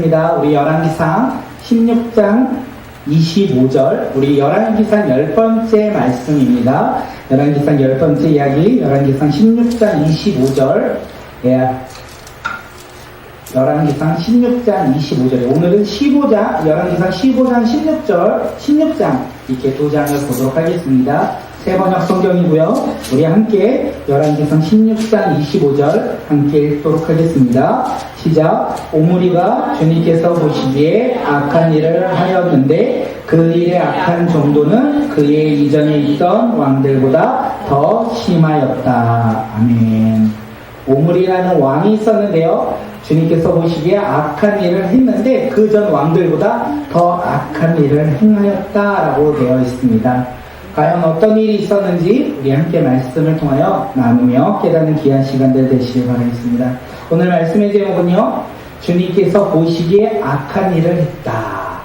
우리 열왕기상 16장 25절, 우리 열왕기상 10번째 말씀입니다. 열왕기상 10번째 이야기, 열왕기상 16장 25절. 열왕기상 16장 25절에 오늘은 15장, 열왕기상 15장 16장 이렇게 두 장을 보도록 하겠습니다. 새 번역 성경이고요. 우리 함께 열왕기상 16장 25절 함께 읽도록 하겠습니다. 시작. 오므리가 주님께서 보시기에 악한 일을 하였는데 그 일의 악한 정도는 그의 이전에 있던 왕들보다 더 심하였다. 아멘. 오므리라는 왕이 있었는데요. 주님께서 보시기에 악한 일을 했는데 그 전 왕들보다 더 악한 일을 행하였다라고 되어 있습니다. 과연 어떤 일이 있었는지 우리 함께 말씀을 통하여 나누며 깨닫는 귀한 시간들 되시길 바라겠습니다. 오늘 말씀의 제목은요, 주님께서 보시기에 악한 일을 했다.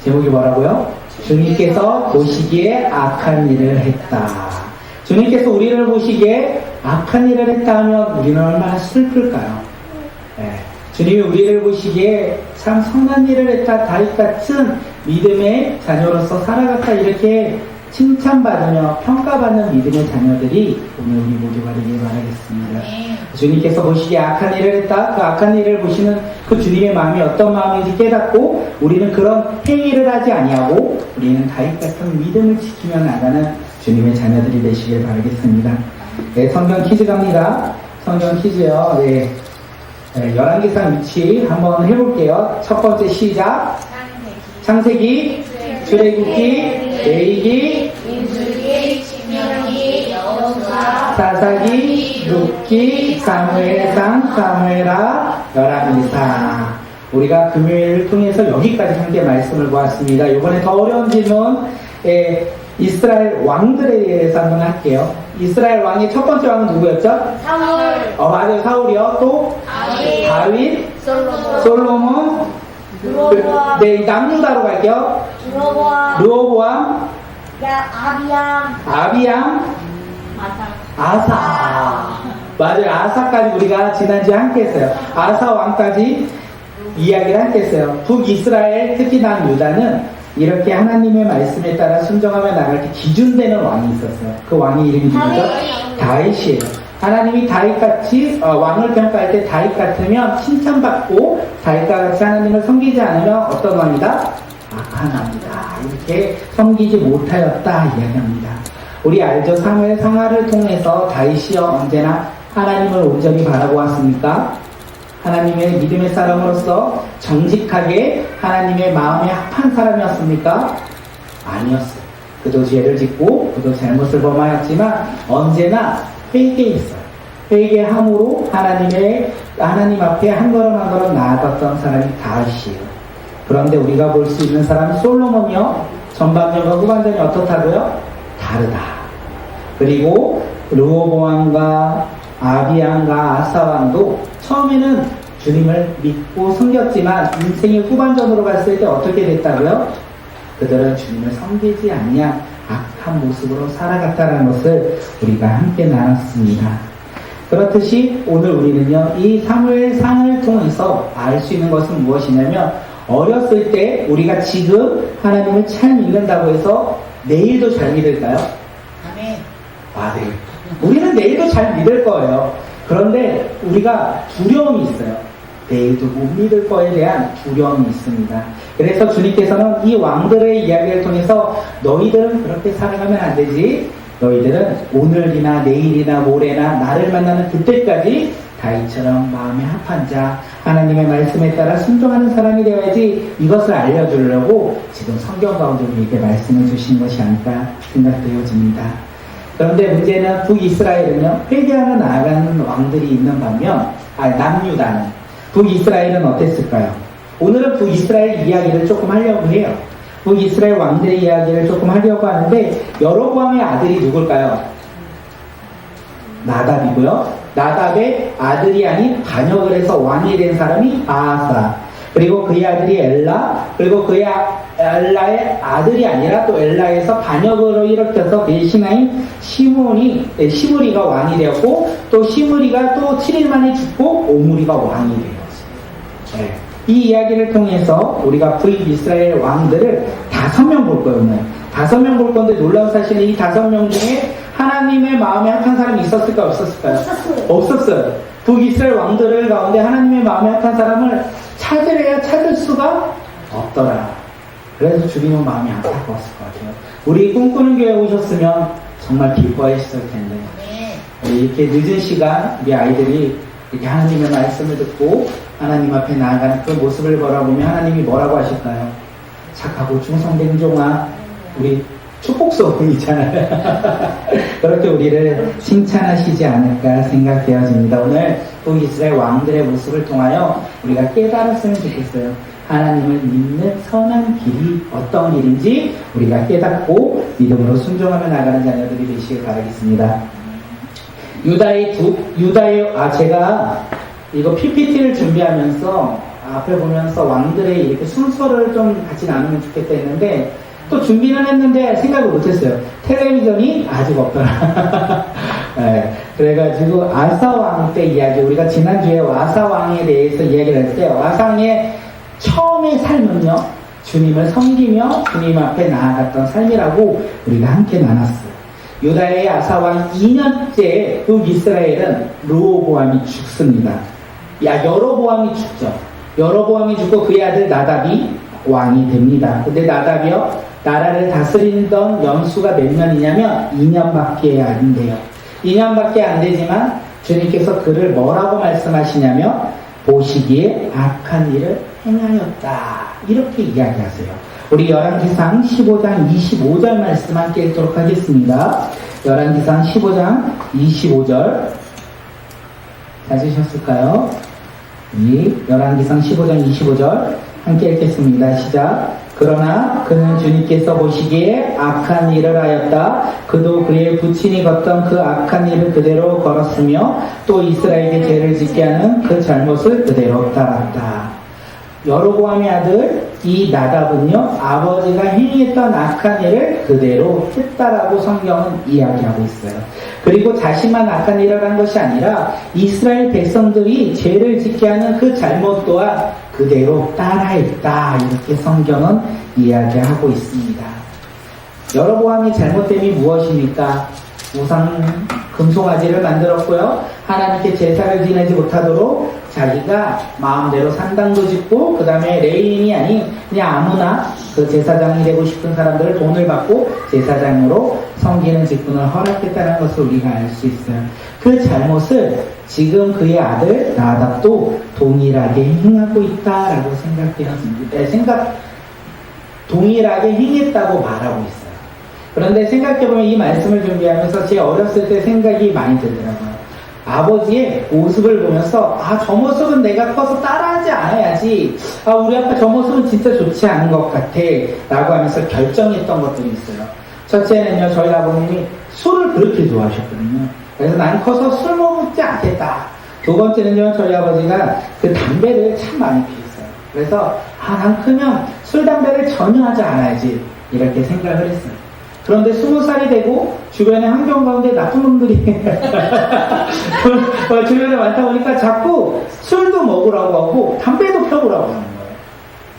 제목이 뭐라고요? 주님께서 보시기에 악한 일을 했다. 주님께서 우리를 보시기에 악한 일을 했다 하면 우리는 얼마나 슬플까요? 주님이 우리를 보시기에 참 선한 일을 했다, 다윗 같은 믿음의 자녀로서 살아갔다, 이렇게 칭찬받으며 평가받는 믿음의 자녀들이 오늘 우리 모두가 되길 바라겠습니다. 주님께서 보시기에 악한 일을 했다. 그 악한 일을 보시는 그 주님의 마음이 어떤 마음인지 깨닫고 우리는 그런 행위를 하지 아니하고 우리는 다윗 같은 믿음을 지키며 나가는 주님의 자녀들이 되시길 바라겠습니다. 네, 성경 퀴즈 갑니다. 성경 퀴즈요. 네. 열왕기상 위치 한번 해볼게요. 첫 번째 시작. 창세기, 출애굽기, 레위기, 민수기, 신명기, 여호수아, 사사기, 룻기, 사무엘상, 사무엘하, 열왕기상. 우리가 금요일을 통해서 여기까지 함께 말씀을 보았습니다. 이번에 더 어려운 질문, 이스라엘 왕들에 대해서 한번 할게요. 이스라엘 왕의 첫 번째 왕은 누구였죠? 사울, 맞아요. 사울이요. 또 다윗, 솔로몬, 르호보암, 네, 남유다로 갈게요. 르호보암, 아비양, 아사. 맞아요. 아사까지 우리가 지난주에 함께 했어요. 아사 왕까지 이야기를 함께 했어요. 북이스라엘, 특히 남유다는 이렇게 하나님의 말씀에 따라 순종하며 나갈 때 기준되는 왕이 있었어요. 그 왕의 이름이 누구죠? 다윗이에요. 하나님이 다윗같이 왕을 평가할 때 다윗 같으면 칭찬받고 다윗과 같이 하나님을 섬기지 않으면 어떤 왕이다? 악한 왕이다. 이렇게 섬기지 못하였다 이야기합니다. 우리 알죠? 사무엘 상하를 통해서 다윗이 언제나 하나님을 온전히 바라보았습니까? 하나님의 믿음의 사람으로서 정직하게 하나님의 마음에 합한 사람이었습니까? 아니었어요. 그도 죄를 짓고 그도 잘못을 범하였지만 언제나 회개했어요. 회개함으로 하나님 앞에 한 걸음 한 걸음 나아갔던 사람이 다윗이에요. 그런데 우리가 볼 수 있는 사람 솔로몬이요, 전반전과 후반전이 어떻다고요? 다르다. 그리고 르호보암과 아비양과 아사왕도 처음에는 주님을 믿고 섬겼지만 인생의 후반전으로 갔을 때 어떻게 됐다고요? 그들은 주님을 섬기지 않냐 악한 모습으로 살아갔다는 것을 우리가 함께 나눴습니다. 그렇듯이 오늘 우리는요, 이 사무엘상을 통해서 알 수 있는 것은 무엇이냐면, 어렸을 때 우리가 지금 하나님을 잘 믿는다고 해서 내일도 잘 믿을까요? 아멘. 네. 우리는 내일도 잘 믿을 거예요. 그런데 우리가 두려움이 있어요. 내일도 못 믿을 거에 대한 두려움이 있습니다. 그래서 주님께서는 이 왕들의 이야기를 통해서 너희들은 그렇게 살아가면 안 되지. 너희들은 오늘이나 내일이나 모레나 나를 만나는 그때까지 다윗처럼 마음에 합한 자, 하나님의 말씀에 따라 순종하는 사람이 되어야지, 이것을 알려주려고 지금 성경 가운데 우리에게 말씀을 주신 것이 아닐까 생각되어집니다. 그런데 문제는 북이스라엘은요, 회개하며 나아가는 왕들이 있는 반면, 남유다는, 북이스라엘은 어땠을까요? 오늘은 북이스라엘 이야기를 조금 하려고 해요. 북이스라엘 왕들의 이야기를 조금 하려고 하는데, 여로보암의 아들이 누굴까요? 나답이고요. 나답의 아들이 아닌 반역을 해서 왕이 된 사람이 바아사. 그리고 그의 아들이 엘라, 그리고 그의 엘라의 아들이 아니라 또 엘라에서 반역으로 일으켜서 그의 신하인 시므리가 왕이 되었고, 또 시므리가 또 7일 만에 죽고 오므리가 왕이 되었어요. 이 이야기를 통해서 우리가 북이스라엘 왕들을 5명 볼 거예요. 오늘 5명 볼 건데 놀라운 사실은 이 5명 중에 하나님의 마음에 합한 사람이 있었을까 없었을까요? 없었어요. 북이스라엘 왕들을 가운데 하나님의 마음에 합한 사람을 찾으래야 찾을 수가 없더라. 그래서 주님은 마음이 안타까웠을 것 같아요. 우리 꿈꾸는 교회에 오셨으면 정말 기뻐하셨을 텐데 이렇게 늦은 시간 우리 아이들이 이렇게 하나님의 말씀을 듣고 하나님 앞에 나아가는 그 모습을 바라보면 하나님이 뭐라고 하실까요? 착하고 충성된 종아, 우리 축복송 있잖아요. 그렇게 우리를 칭찬하시지 않을까 생각되어집니다. 오늘 북이스라엘 왕들의 모습을 통하여 우리가 깨달았으면 좋겠어요. 하나님을 믿는 선한 길이 어떤 길인지 우리가 깨닫고 믿음으로 순종하며 나가는 자녀들이 되시길 바라겠습니다. 제가 이거 PPT를 준비하면서 앞에 보면서 왕들의 이렇게 순서를 좀 같이 나누면 좋겠다 했는데 또 준비는 했는데 생각을 못했어요. 텔레비전이 아직 없더라. 네, 그래가지고 아사왕 때 이야기, 우리가 지난주에 아사왕에 대해서 이야기를 했을 때 아사왕의 처음의 삶은요, 주님을 섬기며 주님 앞에 나아갔던 삶이라고 우리가 함께 나눴어요. 유다의 아사왕 2년째 북이스라엘은 르호보암이 죽습니다. 여로보암이 죽죠. 여로보암이 죽고 그의 아들 나답이 왕이 됩니다. 근데 나답이요, 나라를 다스리던 연수가 몇 년이냐면 2년밖에 안 돼요. 2년밖에 안 되지만 주님께서 그를 뭐라고 말씀하시냐면 보시기에 악한 일을 행하였다, 이렇게 이야기하세요. 우리 열왕기상 15장 25절 말씀 함께 읽도록 하겠습니다. 열왕기상 15장 25절 찾으셨을까요? 열왕기상 15장 25절 함께 읽겠습니다. 시작. 그러나 그는 주님께서 보시기에 악한 일을 하였다. 그도 그의 부친이 걷던 그 악한 일을 그대로 걸었으며 또 이스라엘에게 죄를 짓게 하는 그 잘못을 그대로 따랐다. 여로보암의 아들 이 나답은요, 아버지가 행했던 악한 일을 그대로 했다라고 성경은 이야기하고 있어요. 그리고 자신만 악한 일을 한 것이 아니라 이스라엘 백성들이 죄를 짓게 하는 그 잘못 또한 그대로 따라했다, 이렇게 성경은 이야기하고 있습니다. 여로보암의 잘못됨이 무엇입니까? 우상 금송아지를 만들었고요, 하나님께 제사를 지내지 못하도록 자기가 마음대로 산당도 짓고, 그 다음에 레위인이 아닌 그냥 아무나 그 제사장이 되고 싶은 사람들을 돈을 받고 제사장으로 섬기는 직분을 허락했다는 것을 우리가 알 수 있어요. 그 잘못을 지금 그의 아들 나답도 동일하게 행하고 있다라고 생각되었습니다. 동일하게 행했다고 말하고 있어요. 그런데 생각해보면 이 말씀을 준비하면서 제 어렸을 때 생각이 많이 들더라고요. 아버지의 모습을 보면서 저 모습은 내가 커서 따라하지 않아야지, 우리 아빠 저 모습은 진짜 좋지 않은 것 같아 라고 하면서 결정했던 것들이 있어요. 첫째는요, 저희 아버님이 술을 그렇게 좋아하셨거든요. 그래서 난 커서 술 먹지 않겠다. 두 번째는요, 저희 아버지가 그 담배를 참 많이 피웠어요. 그래서 난 크면 술 담배를 전혀 하지 않아야지, 이렇게 생각을 했어요. 그런데 20살이 되고 주변의 환경 가운데 나쁜 놈들이 주변에 많다 보니까 자꾸 술도 먹으라고 하고 담배도 펴보라고 하는 거예요.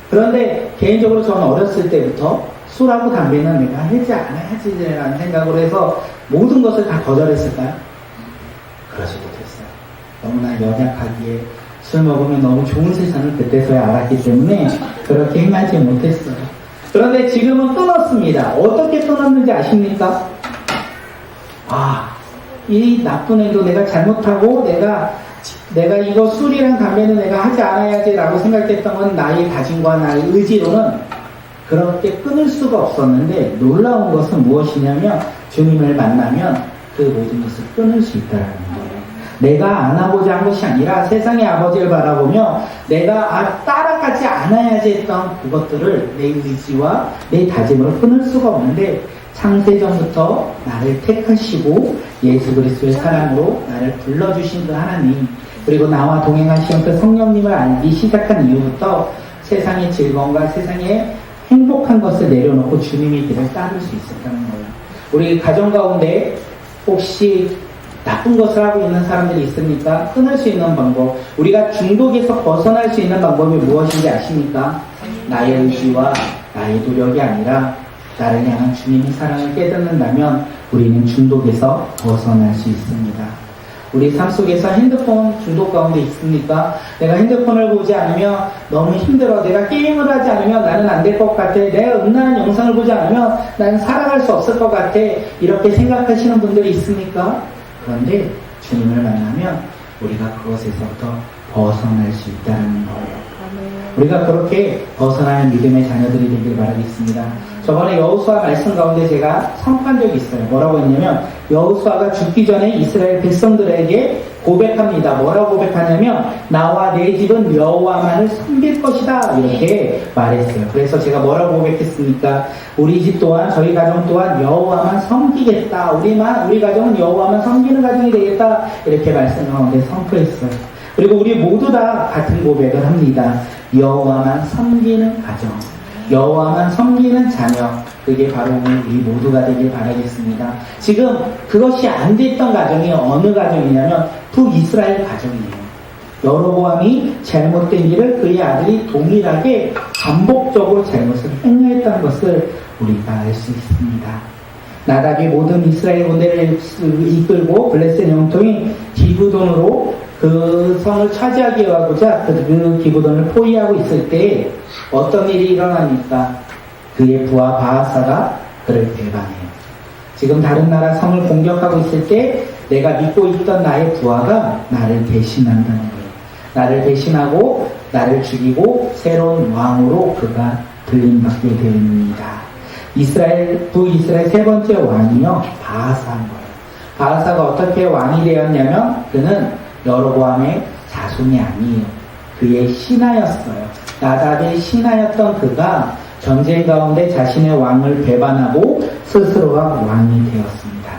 그런데 개인적으로 저는 어렸을 때부터 술하고 담배는 내가 하지 않아야지라는 생각으로 해서 모든 것을 다 거절했을까요? 그러지 못했어요. 너무나 연약하기에 술 먹으면 너무 좋은 세상을 그때서야 알았기 때문에 그렇게 행하지 못했어요. 그런데 지금은 끊었습니다. 어떻게 끊었는지 아십니까? 이 나쁜 일도 내가 잘못하고 내가 이거 술이랑 담배는 내가 하지 않아야지라고 생각했던 건 나의 다짐과 나의 의지로는 그렇게 끊을 수가 없었는데, 놀라운 것은 무엇이냐면 주님을 만나면 그 모든 것을 끊을 수 있다는 거예요. 내가 안 하고자 한 것이 아니라 세상의 아버지를 바라보며 내가 따라가지 않아야지 했던 그것들을 내 의지와 내 다짐으로 끊을 수가 없는데, 창세전부터 나를 택하시고 예수 그리스도의 사랑으로 나를 불러주신 그 하나님, 그리고 나와 동행하시는 그 성령님을 알기 시작한 이후부터 세상의 즐거움과 세상의 행복한 것을 내려놓고 주님의 길을 따를 수 있었다는 거예요. 우리 가정 가운데 혹시 나쁜 것을 하고 있는 사람들이 있습니까? 끊을 수 있는 방법, 우리가 중독에서 벗어날 수 있는 방법이 무엇인지 아십니까? 나의 의지와 나의 노력이 아니라 나를 향한 주님의 사랑을 깨닫는다면 우리는 중독에서 벗어날 수 있습니다. 우리 삶 속에서 핸드폰 중독 가운데 있습니까? 내가 핸드폰을 보지 않으면 너무 힘들어. 내가 게임을 하지 않으면 나는 안 될 것 같아. 내가 음란한 영상을 보지 않으면 나는 살아갈 수 없을 것 같아. 이렇게 생각하시는 분들이 있습니까? 그런데 주님을 만나면 우리가 그것에서부터 벗어날 수 있다는 거예요. 우리가 그렇게 벗어나는 믿음의 자녀들이 되길 바라겠습니다. 저번에 여호수아 말씀 가운데 제가 선포한 적이 있어요. 뭐라고 했냐면 여호수아가 죽기 전에 이스라엘 백성들에게 고백합니다. 뭐라고 고백하냐면 나와 내 집은 여호와만을 섬길 것이다 이렇게 말했어요. 그래서 제가 뭐라고 고백했습니까? 우리 집 또한 저희 가정 또한 여호와만 섬기겠다. 우리 가정은 여호와만 섬기는 가정이 되겠다 이렇게 말씀 가운데 선포했어요. 그리고 우리 모두 다 같은 고백을 합니다. 여호와만 섬기는 가정, 여호와만 섬기는 자녀, 그게 바로 우리 모두가 되길 바라겠습니다. 지금 그것이 안 됐던 가정이 어느 가정이냐면 북이스라엘 가정이에요. 여로보암이 잘못된 일을 그의 아들이 동일하게 반복적으로 잘못을 행하였다는 것을 우리가 알 수 있습니다. 나답이 모든 이스라엘 군대를 이끌고 블레셋 영통이 기브돈으로 그 성을 차지하기 하고자 그 기브돈을 포위하고 있을 때 어떤 일이 일어납니까? 그의 부하 바하사가 그를 배반해요. 지금 다른 나라 성을 공격하고 있을 때 내가 믿고 있던 나의 부하가 나를 배신한다는 거예요. 나를 배신하고 나를 죽이고 새로운 왕으로 그가 들림받게 됩니다. 북이스라엘 세 번째 왕이요 바하사인 거예요. 바하사가 어떻게 왕이 되었냐면 그는 여로보암의 자손이 아니에요. 그의 신하였어요. 나답의 신하였던 그가 전쟁 가운데 자신의 왕을 배반하고 스스로가 왕이 되었습니다.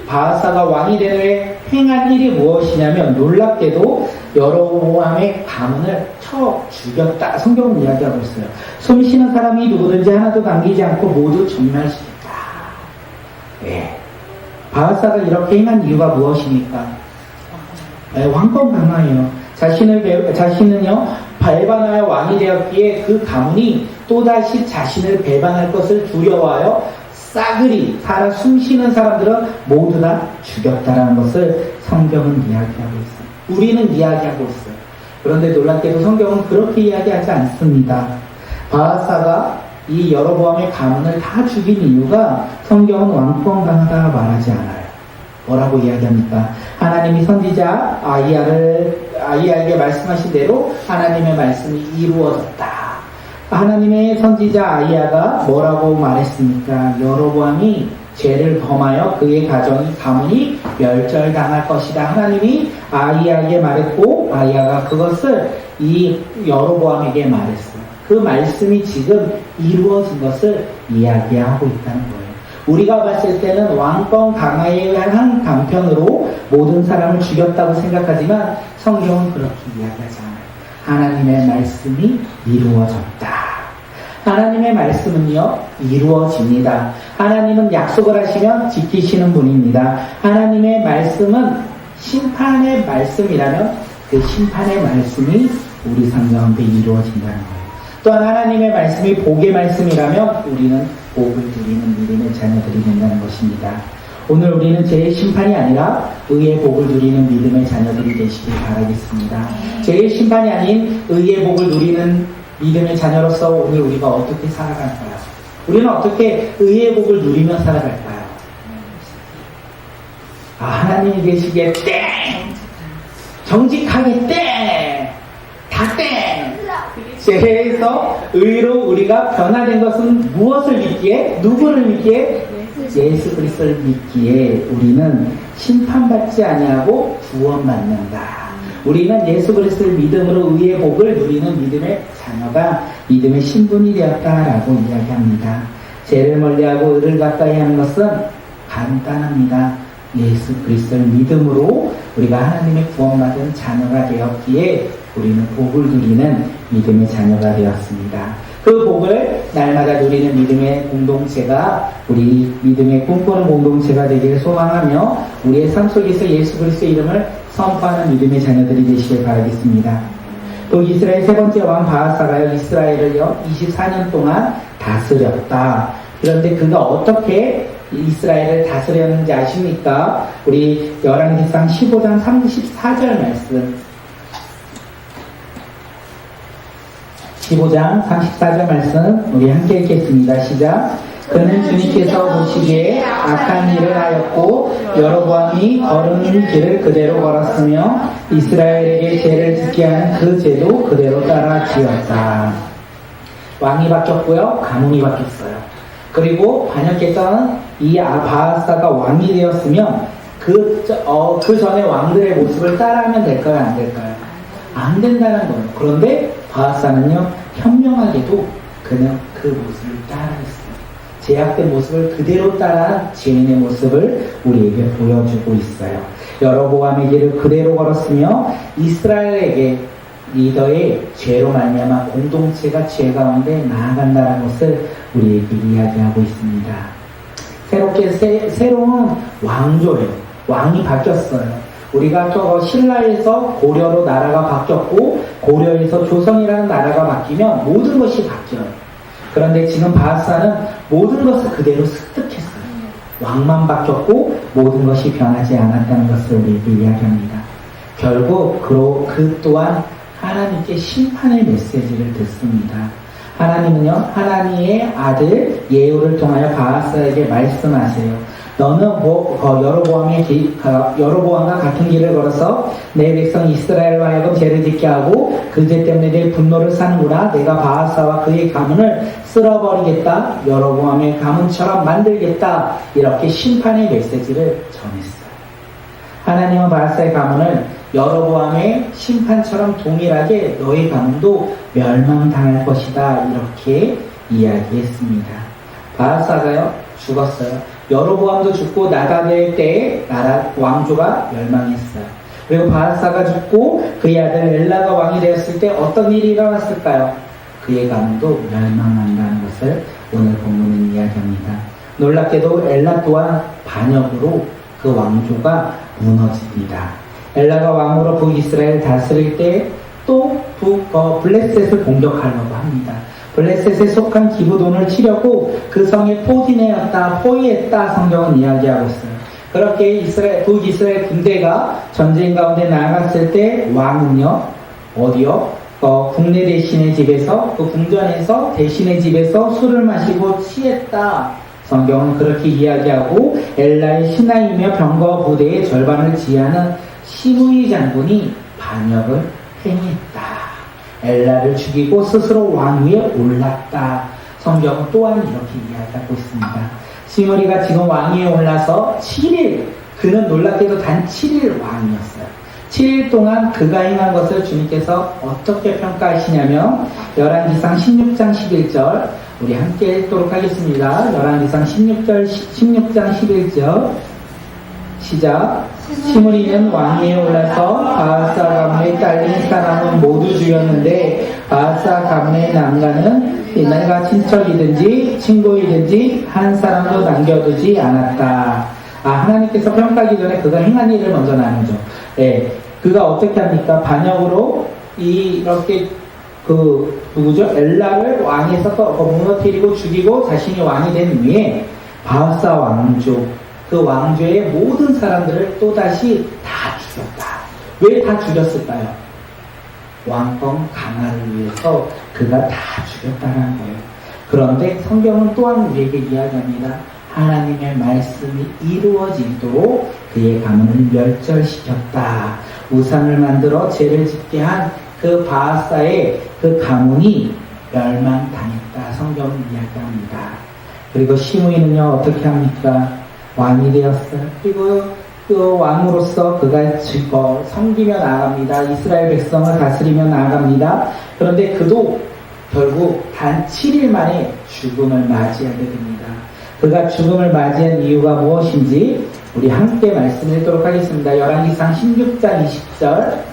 바하사가 왕이 된 후에 행한 일이 무엇이냐면 놀랍게도 여로보암의 가문을 쳐 죽였다. 성경은 이야기하고 있어요. 숨쉬는 사람이 누구든지 하나도 남기지 않고 모두 전멸시켰다. 네. 바하사가 이렇게 행한 이유가 무엇입니까? 왕권 강화예요. 자신은요 배반하여 왕이 되었기에 그 가문이 또다시 자신을 배반할 것을 두려워하여 싸그리 살아 숨쉬는 사람들은 모두 다 죽였다라는 것을 성경은 이야기하고 있어요. 우리는 이야기하고 있어요. 그런데 놀랍게도 성경은 그렇게 이야기하지 않습니다. 바하사가 이 여로보암의 가문을 다 죽인 이유가 성경은 왕권 강화다 말하지 않아요. 뭐라고 이야기합니까? 하나님이 선지자 아이야에게 말씀하신 대로 하나님의 말씀이 이루어졌다. 하나님의 선지자 아이야가 뭐라고 말했습니까? 여로보암이 죄를 범하여 그의 가문이 멸절당할 것이다. 하나님이 아이야에게 말했고 아이야가 그것을 이 여로보암에게 말했어요. 그 말씀이 지금 이루어진 것을 이야기하고 있다는 거예요. 우리가 봤을 때는 왕권 강화의 한 강편으로 모든 사람을 죽였다고 생각하지만 성경은 그렇게 이야기하지 않아요. 하나님의 말씀이 이루어졌다. 하나님의 말씀은요 이루어집니다. 하나님은 약속을 하시면 지키시는 분입니다. 하나님의 말씀은 심판의 말씀이라면 그 심판의 말씀이 우리 삶 가운데 이루어진다는 거예요. 또한 하나님의 말씀이 복의 말씀이라면 우리는 복을 누리는 믿음의 자녀들이 된다는 것입니다. 오늘 우리는 죄의 심판이 아니라 의의 복을 누리는 믿음의 자녀들이 되시길 바라겠습니다. 죄의 심판이 아닌 의의 복을 누리는 믿음의 자녀로서 오늘 우리가 어떻게 살아갈까요? 우리는 어떻게 의의 복을 누리며 살아갈까요? 하나님이 계시기에 땡! 정직하게 땡! 다 땡! 죄에서 의로 우리가 변화된 것은 무엇을 믿기에? 누구를 믿기에? 예수 그리스도를 믿기에 우리는 심판받지 아니하고 구원받는다. 우리는 예수 그리스도를 믿음으로 의의 복을 누리는 믿음의 자녀가 믿음의 신분이 되었다라고 이야기합니다. 죄를 멀리하고 의를 가까이 하는 것은 간단합니다. 예수 그리스도를 믿음으로 우리가 하나님의 구원받은 자녀가 되었기에 우리는 복을 누리는 믿음의 자녀가 되었습니다. 그 복을 날마다 누리는 믿음의 공동체가 우리 믿음의 꿈꾸는 공동체가 되기를 소망하며 우리의 삶 속에서 예수 그리스도의 이름을 선포하는 믿음의 자녀들이 되시길 바라겠습니다. 또 이스라엘 세 번째 왕 바하사가요 이스라엘을요 24년 동안 다스렸다. 그런데 그가 어떻게 이스라엘을 다스렸는지 아십니까? 우리 열왕기상 15장 34절 말씀 15장 34절 말씀 우리 함께 읽겠습니다. 시작. 그는 주님께서 보시기에 악한 일을 하였고 여로보암이 걸은 길을 그대로 걸었으며 이스라엘에게 죄를 짓게 하는 그 죄도 그대로 따라 지었다. 왕이 바뀌었고요. 가문이 바뀌었어요. 그리고 반역했던 이 바하사가 왕이 되었으면 그 전에 왕들의 모습을 따라하면 될까요? 안 될까요? 안 된다는 거예요. 그런데 바하사는요 현명하게도 그는 그 모습을 따라했어요. 제약된 모습을 그대로 따라한 죄인의 모습을 우리에게 보여주고 있어요. 여로보암의 길을 그대로 걸었으며 이스라엘에게 리더의 죄로 말미암아 공동체가 죄 가운데 나아간다는 것을 우리에게 이야기하고 있습니다. 새로운 왕조예요. 왕이 바뀌었어요. 우리가 신라에서 고려로 나라가 바뀌었고 고려에서 조선이라는 나라가 바뀌면 모든 것이 바뀌어요. 그런데 지금 바하사는 모든 것을 그대로 습득했어요. 왕만 바뀌었고 모든 것이 변하지 않았다는 것을 우리에게 이야기합니다. 결국 그 또한 하나님께 심판의 메시지를 듣습니다. 하나님은요 하나님의 아들 예후를 통하여 바하사에게 말씀하세요. 너는 여로보암과 같은 길을 걸어서 내 백성 이스라엘과 하여금 죄를 짓게 하고 그 죄 때문에 내 분노를 사는구나. 내가 바하사와 그의 가문을 쓸어버리겠다. 여로보암의 가문처럼 만들겠다. 이렇게 심판의 메시지를 전했어요. 하나님은 바하사의 가문을 여로보암의 심판처럼 동일하게 너의 가문도 멸망당할 것이다. 이렇게 이야기했습니다. 바하사가요 죽었어요. 여로보암도 죽고 나답의 때에 나라 왕조가 멸망했어요. 그리고 바하사가 죽고 그의 아들 엘라가 왕이 되었을 때 어떤 일이 일어났을까요? 그의 가문도 멸망한다는 것을 오늘 본문은 이야기합니다. 놀랍게도 엘라 또한 반역으로 그 왕조가 무너집니다. 엘라가 왕으로 북이스라엘 다스릴 때 또 블레셋을 공격하려고 합니다. 블레셋에 속한 기브돈을 치려고 그 성에 포위했다 성경은 이야기하고 있어요. 그렇게 북이스라엘 군대가 전쟁 가운데 나아갔을 때 왕은요 어디요? 국내 대신의 집에서 그 궁전에서 대신의 집에서 술을 마시고 취했다. 성경은 그렇게 이야기하고 엘라의 신하이며 병거 부대의 절반을 지휘하는 시므이 장군이 반역을 행했다. 엘라를 죽이고 스스로 왕 위에 올랐다. 성경은 또한 이렇게 이야기하고 있습니다. 시므리가 지금 왕 위에 올라서 7일, 그는 놀랍게도 단 7일 왕이었어요. 7일 동안 그가 행한 것을 주님께서 어떻게 평가하시냐면 열왕기상 16장 11절 우리 함께 읽도록 하겠습니다. 열왕기상 16장 11절 시작. 시므리는 왕 위에 올라서 바하사 가문에 딸린 사람은 모두 죽였는데 바하사 가문의 남자는 내가 친척이든지 친구이든지 한 사람도 남겨두지 않았다. 하나님께서 평가하기 전에 그가 행한 일을 먼저 나누죠. 그가 어떻게 합니까? 반역으로 이렇게 엘라를 왕에서 무너뜨리고 죽이고 자신이 왕이 된 후에 바하사 왕조 그 왕조의 모든 사람들을 또다시 다 죽였다. 왜 다 죽였을까요? 왕권 강화를 위해서 그가 다 죽였다는 거예요. 그런데 성경은 또한 우리에게 이야기합니다. 하나님의 말씀이 이루어지도록 그의 가문을 멸절시켰다. 우상을 만들어 죄를 짓게 한 그 바하사의 그 가문이 멸망당했다. 성경은 이야기합니다. 그리고 시므이는요 어떻게 합니까? 왕이 되었어요. 그리고 그 왕으로서 그가 섬기며 나아갑니다. 이스라엘 백성을 다스리며 나아갑니다. 그런데 그도 결국 단 7일 만에 죽음을 맞이하게 됩니다. 그가 죽음을 맞이한 이유가 무엇인지 우리 함께 말씀을 읽도록 하겠습니다. 열왕기상 16장 20절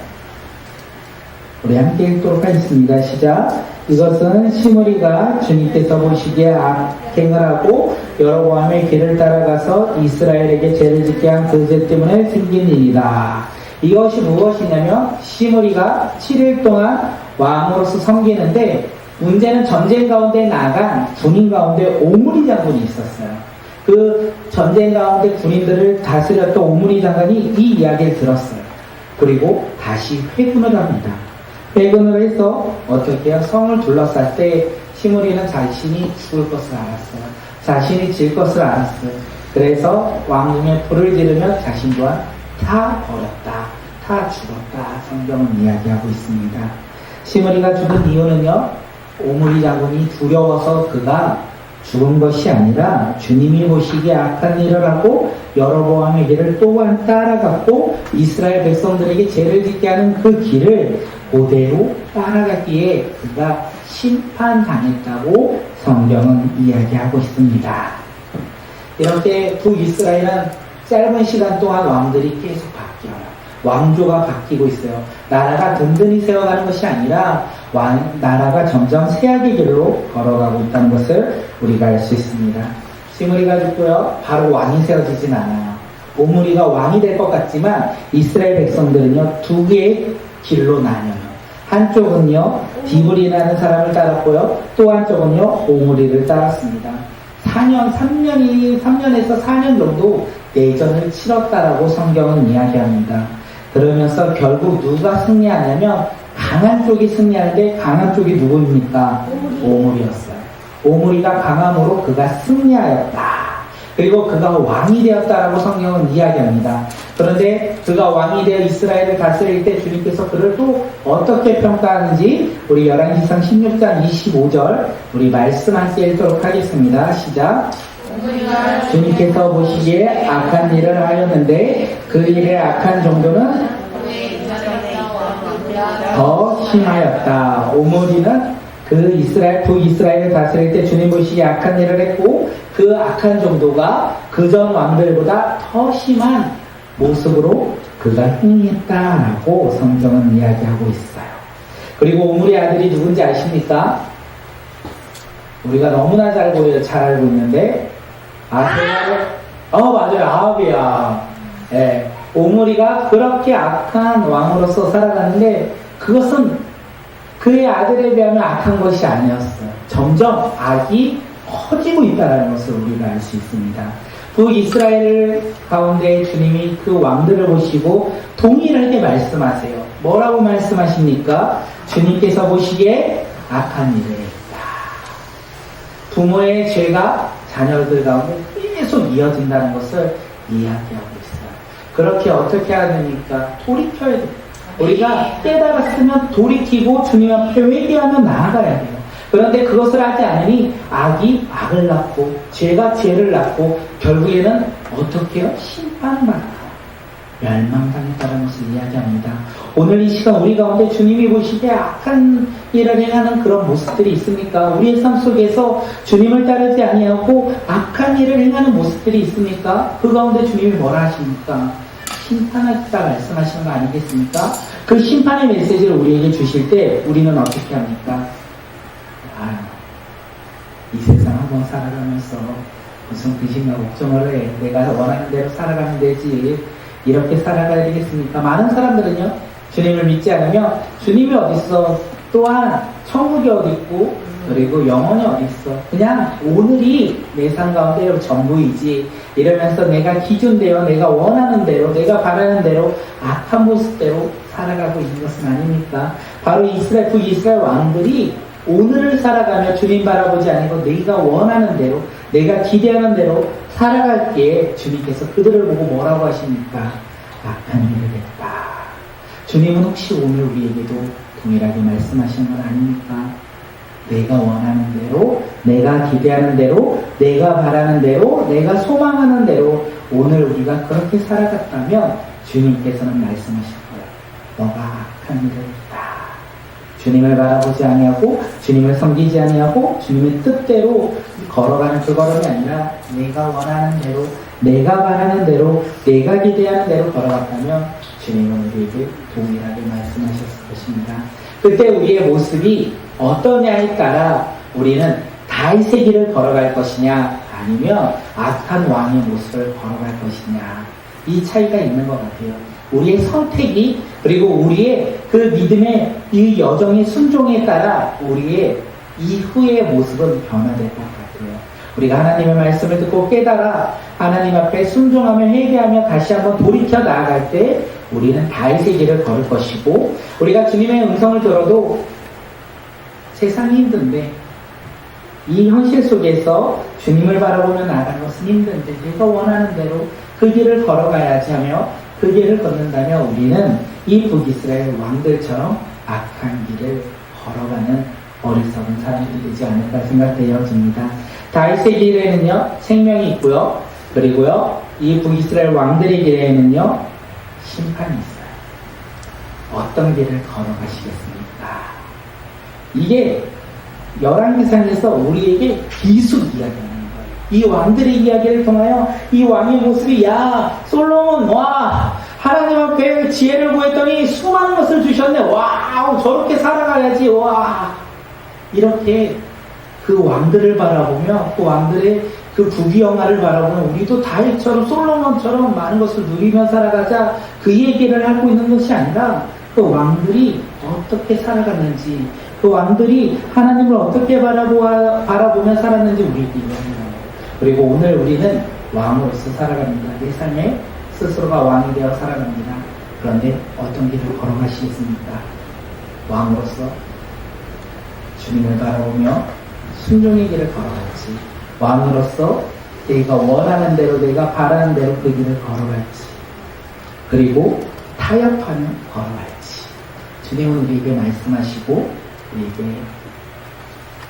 우리 함께 읽도록 하겠습니다. 시작. 이것은 시므리가 주님께서 보시기에 악행을 하고 여로보암의 길을 따라가서 이스라엘에게 죄를 짓게 한 그 죄 때문에 생긴 일이다. 이것이 무엇이냐면 시므리가 7일 동안 왕으로서 섬기는데 문제는 전쟁 가운데 나간 군인 가운데 오므리 장군이 있었어요. 그 전쟁 가운데 군인들을 다스렸던 오므리 장관이 이 이야기를 들었어요. 그리고 다시 회군을 합니다. 회군을 해서 어떻게 해요? 성을 둘러쌀 때 시므리는 자신이 죽을 것을 알았어요. 자신이 질 것을 알았어요. 그래서 왕궁에 불을 지르며 자신 또한 다 버렸다. 다 죽었다. 성경은 이야기하고 있습니다. 시므리가 죽은 이유는요. 오므리 장군이 두려워서 그가 죽은 것이 아니라 주님이 보시기에 악한 일을 하고 여로보암의 길을 또한 따라갔고 이스라엘 백성들에게 죄를 짓게 하는 그 길을 그대로 따라갔기에 그가 심판당했다고 성경은 이야기하고 있습니다. 이렇게 북이스라엘은 짧은 시간 동안 왕들이 계속 바뀌어요. 왕조가 바뀌고 있어요. 나라가 든든히 세워가는 것이 아니라 나라가 점점 쇠약의 길로 걸어가고 있다는 것을 우리가 알 수 있습니다. 시므리가 죽고요. 바로 왕이 세워지진 않아요. 오므리가 왕이 될 것 같지만 이스라엘 백성들은요. 두 개의 길로 나뉘어요. 한쪽은요. 디브리라는 사람을 따랐고요. 또 한쪽은요. 오므리를 따랐습니다. 3년에서 4년 정도 내전을 치렀다라고 성경은 이야기합니다. 그러면서 결국 누가 승리하냐면 강한 쪽이 승리하는데 강한 쪽이 누구입니까? 오므리였어요. 오므리가 강함으로 그가 승리하였다. 그리고 그가 왕이 되었다라고 성경은 이야기합니다. 그런데 그가 왕이 되어 이스라엘을 다스릴 때 주님께서 그를 또 어떻게 평가하는지 우리 열왕기상 16장 25절 우리 말씀 함께 읽도록 하겠습니다. 시작. 주님께서 보시기에 악한 일을 하였는데 그 일의 악한 정도는 더 심하였다. 오므리는 북이스라엘을 다스릴 때 주님 보시기에 악한 일을 했고 그 악한 정도가 그전 왕들보다 더 심한 모습으로 그가 행했다라고 성경은 이야기하고 있어요. 그리고 오므리 아들이 누군지 아십니까? 우리가 너무나 잘 알고 있는데 맞아요. 아합이야. 예. 오므리가 그렇게 악한 왕으로서 살아가는데 그것은 그의 아들에 비하면 악한 것이 아니었어요. 점점 악이 커지고 있다는 것을 우리가 알 수 있습니다. 북이스라엘 가운데 주님이 그 왕들을 보시고 동일하게 말씀하세요. 뭐라고 말씀하십니까? 주님께서 보시기에 악한 일을 했다. 부모의 죄가 자녀들 가운데 계속 이어진다는 것을 이야기하고 있어요. 그렇게 어떻게 해야 됩니까? 돌이켜야 돼요. 우리가 깨달았으면 돌이키고 주님 앞에 회개하며 나아가야 돼요. 그런데 그것을 하지 않으니 악이 악을 낳고 죄가 죄를 낳고 결국에는 어떻게 해요? 심판을 받아요. 멸망당했다는 것을 이야기합니다. 오늘 이 시간 우리 가운데 주님이 보시기에 악한 일을 행하는 그런 모습들이 있습니까? 우리의 삶 속에서 주님을 따르지 아니하고 악한 일을 행하는 모습들이 있습니까? 그 가운데 주님이 뭐라 하십니까? 심판하겠다 말씀하시는 거 아니겠습니까? 그 심판의 메시지를 우리에게 주실 때 우리는 어떻게 합니까? 이 세상 한번 살아가면서 무슨 근심과 걱정을 해. 내가 원하는 대로 살아가면 되지. 이렇게 살아가야 되겠습니까? 많은 사람들은요, 주님을 믿지 않으면 주님이 어딨어? 또한 천국이 어딨고, 그리고 영혼이 어딨어? 그냥 오늘이 내 삶 가운데 전부이지. 이러면서 내가 기준대로, 내가 원하는 대로, 내가 바라는 대로, 악한 모습대로 살아가고 있는 것은 아닙니까? 바로 북이스라엘 왕들이 오늘을 살아가며 주님 바라보지 아니고 내가 원하는 대로, 내가 기대하는 대로 살아갈기에 주님께서 그들을 보고 뭐라고 하십니까? 악한 일을 했다. 주님은 혹시 오늘 우리에게도 동일하게 말씀하시는 건 아닙니까? 내가 원하는 대로, 내가 기대하는 대로, 내가 바라는 대로, 내가 소망하는 대로 오늘 우리가 그렇게 살아갔다면 주님께서는 말씀하실 거예요. 너가 악한 일을 했다. 주님을 바라보지 아니하고 주님을 섬기지 아니하고 주님의 뜻대로 걸어가는 그 걸음이 아니라 내가 원하는 대로, 내가 바라는 대로, 내가 기대하는 대로 걸어갔다면 주님은 우리에게 동일하게 말씀하셨을 것입니다. 그때 우리의 모습이 어떠냐에 따라 우리는 다윗의 길을 걸어갈 것이냐 아니면 악한 왕의 모습을 걸어갈 것이냐, 이 차이가 있는 것 같아요. 우리의 선택이, 그리고 우리의 그 믿음의 이 여정의 순종에 따라 우리의 이후의 모습은 변화될 것 같아요. 우리가 하나님의 말씀을 듣고 깨달아 하나님 앞에 순종하며 회개하며 다시 한번 돌이켜 나아갈 때 우리는 다윗의 길을 걸을 것이고, 우리가 주님의 음성을 들어도 세상이 힘든데 이 현실 속에서 주님을 바라보며 나아가는 것은 힘든데 내가 원하는 대로 그 길을 걸어가야지 하며 그 길을 걷는다면 우리는 이 북이스라엘 왕들처럼 악한 길을 걸어가는 어리석은 사람들이 되지 않을까 생각되어집니다. 다윗의 길에는요 생명이 있고요, 그리고요 이 북이스라엘 왕들의 길에는요 심판이 있어요. 어떤 길을 걸어가시겠습니까? 이게 열왕기상에서 우리에게 비속 이야기하는 거예요. 이 왕들의 이야기를 통하여 이 왕의 모습이, 야 솔로몬 와 하나님 앞에 지혜를 구했더니 수많은 것을 주셨네, 와우 저렇게 살아가야지, 와 이렇게 그 왕들을 바라보며 그 왕들의 그 부귀영화를 바라보며 우리도 다윗처럼 솔로몬처럼 많은 것을 누리며 살아가자, 그 얘기를 하고 있는 것이 아니라 그 왕들이 어떻게 살아갔는지, 그 왕들이 하나님을 어떻게 바라보며 살았는지 우리에게 이야기해요. 그리고 오늘 우리는 왕으로서 살아갑니다. 내 삶에 스스로가 왕이 되어 살아갑니다. 그런데 어떤 길을 걸어가시겠습니까? 왕으로서 주님을 바라보며 순종의 길을 걸어갈지, 왕으로서 내가 원하는 대로, 내가 바라는 대로 그 길을 걸어갈지, 그리고 타협하며 걸어갈지, 주님은 우리에게 말씀하시고 우리에게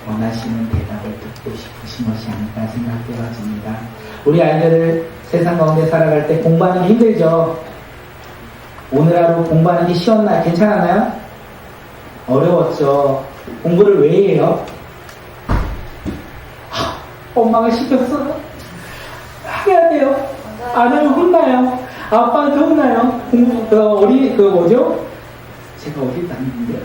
원하시는 대답을 듣고 싶으신 것이 아닐까 생각되어집니다. 우리 아이들을 세상 가운데 살아갈 때 공부하는 게 힘들죠. 오늘 하루 공부하는 게 쉬웠나요? 괜찮았나요? 어려웠죠. 공부를 왜 해요? 엄마가 시켰어. 해야 돼요. 안 하면 혼나요. 아빠한테 혼나요. 제가 어디 다니는데?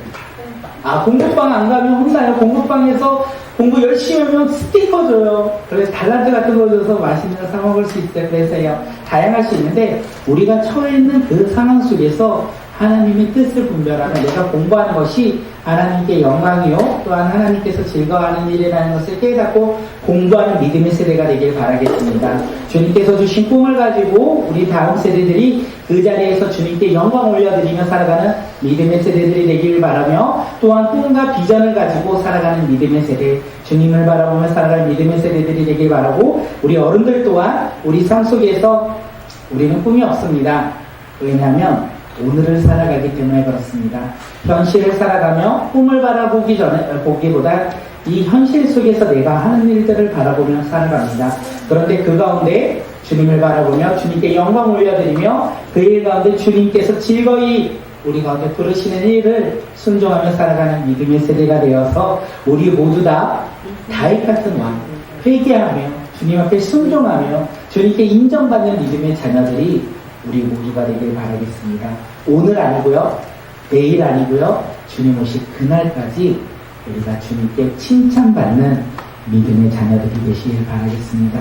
공부방 안 가면 혼나요. 공부방에서 공부 열심히 하면 스티커 줘요. 그래서 달란트 같은 거 줘서 맛있는 거 사 먹을 수 있어요. 그래서요, 다양할 수 있는데, 우리가 처해 있는 그 상황 속에서 하나님의 뜻을 분별하며 내가 공부하는 것이 하나님께 영광이요 또한 하나님께서 즐거워하는 일이라는 것을 깨닫고 공부하는 믿음의 세대가 되길 바라겠습니다. 주님께서 주신 꿈을 가지고 우리 다음 세대들이 그 자리에서 주님께 영광 올려드리며 살아가는 믿음의 세대들이 되길 바라며, 또한 꿈과 비전을 가지고 살아가는 믿음의 세대, 주님을 바라보며 살아가는 믿음의 세대들이 되길 바라고, 우리 어른들 또한 우리 삶 속에서 우리는 꿈이 없습니다. 왜냐하면 오늘을 살아가기 때문에 그렇습니다. 현실을 살아가며 꿈을 보기보다 이 현실 속에서 내가 하는 일들을 바라보며 살아갑니다. 그런데 그 가운데 주님을 바라보며 주님께 영광 올려드리며 그 일 가운데 주님께서 즐거이 우리 가운데 부르시는 일을 순종하며 살아가는 믿음의 세대가 되어서 우리 모두 다 다윗 같은 왕, 회개하며 주님 앞에 순종하며 주님께 인정받는 믿음의 자녀들이 우리 모두가 되길 바라겠습니다. 오늘 아니고요, 내일 아니고요, 주님 오실 그날까지 우리가 주님께 칭찬받는 믿음의 자녀들이 되시길 바라겠습니다.